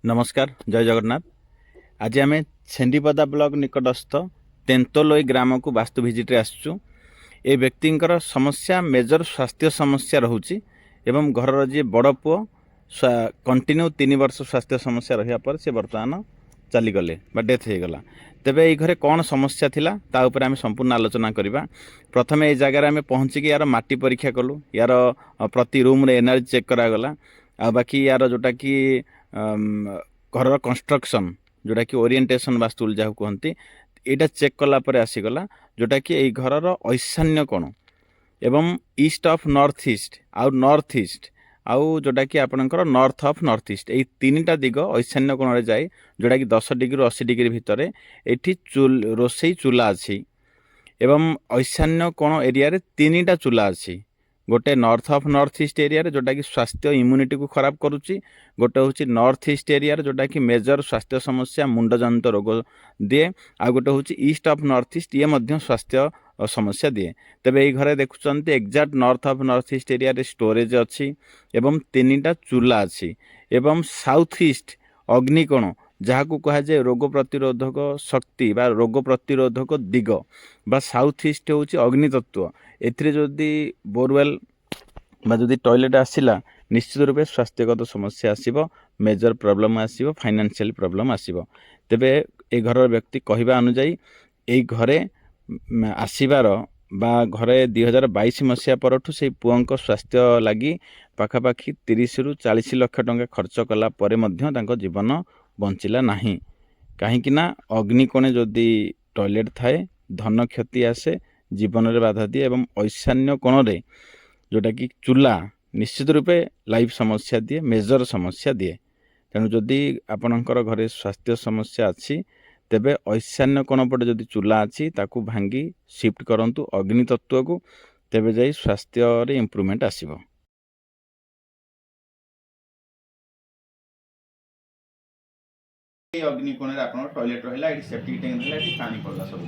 नमस्कार जय जगन्नाथ। आज आम छेंडीपदा ब्लॉक निकटस्थ तेंतोलोई ग्राम को वास्तु विजिट्रे आसचु। ए व्यक्तिंकर समस्या मेजर स्वास्थ्य समस्या रहुची एवं घर जी बड़ पुओ कंटिन्यू 3 वर्ष स्वास्थ्य समस्या रहा पर से बर्तमान चलीगले डेथ हो गला। तेबे ये घरे कौन समस्या थिला ता ऊपर आम संपूर्ण आलोचना करवा। प्रथम ये जगार आम पहुँचिक यार माटी परीक्षा कलु, यार प्रति रूम रे एनर्जी चेक करागला। आ बाकी यार जोटा कि घर कंस्ट्रक्शन जोटा कि ओरिएंटेशन वास्तु जहाँ कहते यहाँ चेक कलापर आसीगला जोटा कि यही घर ईशान्य कोण एवं ईस्ट ऑफ नॉर्थ ईस्ट आउ नॉर्थ ईस्ट आउ जोटा कि आपणकर नॉर्थ ऑफ नॉर्थ ईस्ट यही 3टा दिग ईशान्य कोण रे जाए जोटा कि 10 डिग्री 80 डिग्री भितर ये रोसई चूला अच्छी एवं ईशान्य कोण एरिया रे 3टा चूला अच्छी। गोटे north of north east area जोटा कि स्वास्थ्य इम्यूनिटी को खराब करुच्ची, गोटे हूँ नॉर्थ ईस्ट एरिया जोटा कि मेजर स्वास्थ्य समस्या मुंडजनित रोग दिए, आ गोटे हूँ ईस्ट ऑफ नॉर्थ ईस्ट ये मध्य स्वास्थ्य समस्या दिए। तेबे ये घरे देखुंत exact north of north east area रे स्टोरेज अच्छी एवं 3टा चूला अच्छी एवं साउथ ईस्ट अग्निकोण जहाँ को कहा जाए रोग प्रतिरोधक शक्ति बा रोग प्रतिरोधक दिग बा साउथ ईस्ट हूँ अग्नितत्व। एथि बोरवेल बा जदि टॉयलेट आसला निश्चित रूपे स्वास्थ्यगत समस्या आसीबो, मेजर प्रॉब्लम आसीबो, फाइनेंशियल प्रॉब्लम आसीबो। तेबे ए घर व्यक्ति कहवा अनुଯାयी ए घरे आसीबार बा घरे 2022 मसीहा परठू से पुओंक स्वास्थ्य लगी पाखापाखि 30 रु 40 लाख टंका खर्च कला परे मध्य तांको जीवन बंचिला नहीं। कहीं ना अग्निकोणे जदि टॉयलेट थाए धन क्षति आसे, जीवन रे बाधा दिए एवं ईशान्य कोण रे जोटा कि चूला निश्चित रूपे लाइफ समस्या दिए, मेजर समस्या दिए। तेणु जदि आपणकर घरे स्वास्थ्य समस्या अच्छी तेबे ईशान्य कोण पटे जदि चूला अच्छी ताकू भांगी शिफ्ट करंतु अग्नि तत्व को, तेबे जाई स्वास्थ्य रे इम्प्रूवमेंट आसीबो। अग्नि कोण टॉयलेट रहा ये सेफ्टी टैंक रहा ये पानी पड़ा सब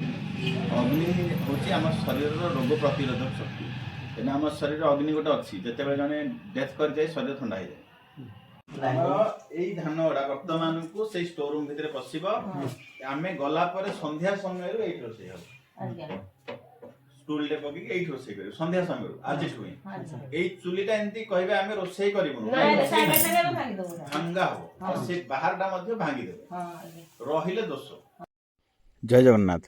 अग्नि हूँ आम शरीर रोग प्रतिरोधक शक्ति। तेना आम शरीर अग्नि गोटे अच्छी जिते जड़े डेथ कर जाए शरीर ठंडा हो जाए। धान गुड़ा वर्तमान को से स्टोर रूम भितर पशिब आम गला संध्या समय रोसे हम स्टूल टे पक रोसे कर संध्या समय आज यही चूलीटा एमती कहे आम रोसे करूँ भांगा हम से बाहर भांगीदे रहिले दोष। जय जगन्नाथ।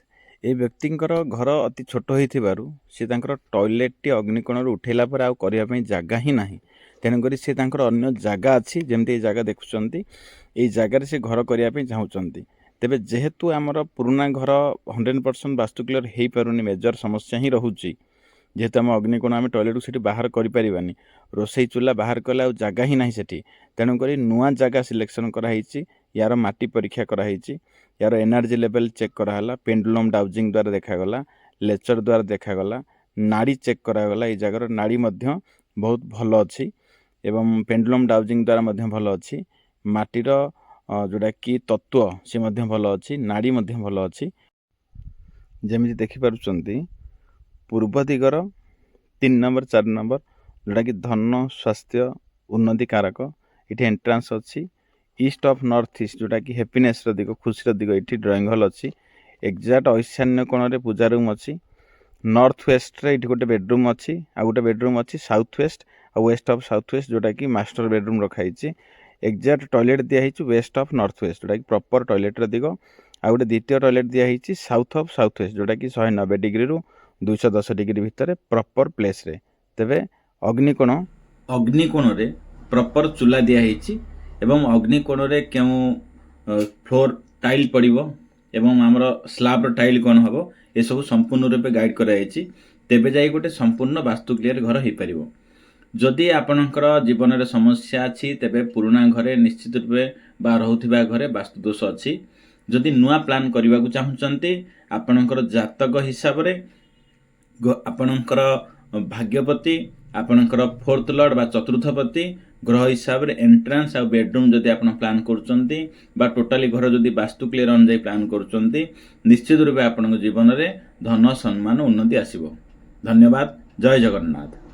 ए व्यक्तिंकर घर अति छोट होइथिबारु से तांकर टॉयलेट टी अग्निकोण उठेला पर आउ करिया पई जागा ही नाही। तेणुकरी से तांकर अन्य जागा अच्छी जमती ये जगह देखुंत ये जगार से घर करने चाहूँगी। तेबे जेहेतु आमर पुराना घर 100% वास्तु क्लियर हो पारुनी, मेजर समस्या ही रोचे जेहेतु आम अग्निकोण आम टॉयलेट से बाहर करें रोसई चूला बाहर कले आ जगह ही ना सेठी। तेणुक नुआ जगह सिलेक्शन कराई, यार माटी परीक्षा कराई, यार एनर्जी लेवल चेक कराला, पेंडुलम डाउजिंग द्वारा देखागला, लेचर द्वारा देखागला, नाड़ी चेक करागला। ये जगार नाड़ी मध्य बहुत भल अच्छी एवं पेंडुलम डाउजिंग द्वारा मध्य भल अच्छी, माटीर जोटा कि तत्व सी मध्य भल अच्छी, नाड़ी मध्य भल अच्छी। जमी देखिपुंट पूर्व दिगर 3 नंबर 4 नंबर जोटा कि धन स्वास्थ्य उन्नति कारक ये एंट्रांस अच्छी। ईस्ट ऑफ नॉर्थ ईस्ट जोटा कि हैप्पीनेस दिग, खुशी दिग ये ड्राइंग हॉल अच्छी। एक्जाक्ट ईशान्य कोण रे पूजा रूम अच्छी। नॉर्थ वेस्ट रे गोटे बेडरूम अच्छी, आ गोटे बेडरूम अच्छी साउथ वेस्ट आ वेस्ट ऑफ साउथ वेस्ट जोटा कि मास्टर बेडरूम रखाई। एक्जाक्ट टॉयलेट दिखाई वेस्ट ऑफ नॉर्थ वेस्ट जोटा कि प्रॉपर टॉयलेट दिग, आ गोटे द्वितीय टॉयलेट दिखाई साउथ ऑफ साउथ वेस्ट जोटा कि 190 डिग्री रु 210 डिग्री भितर प्रॉपर प्लेस रे। तेबे अग्निकोण रे प्रॉपर चूला दिखाई एवं अग्निकोण रे क्यों फ्लोर टाइल पड़िबो एवं आमर स्लैब टाइल कौन हम ये सब संपूर्ण रूपे गाइड कराई। तेबे जाई गोटे संपूर्ण वास्तु क्लियर घर हो पार। जदि आपणकर जीवन में समस्या अच्छी तेबे पुराना घरे निश्चित रूपे बा रहउथिबा घरे वास्तु दोष अच्छी। जदि नुआ प्लान करने को चाहूँगी आपणकर जातक हिसाब से आपणकर भाग्यपति आपणकर 4th लॉर्ड बा चतुर्थपति ग्रह हिसाब से एंट्रांस आ बेडरूम जदि आप प्लान करुँच बा टोटाली घर जदि वास्तु क्लियर अनुजाई प्लान करुँच निश्चित रूपे आपण जीवन में धन सम्मान उन्नति आसीबो। धन्यवाद। जय जगन्नाथ।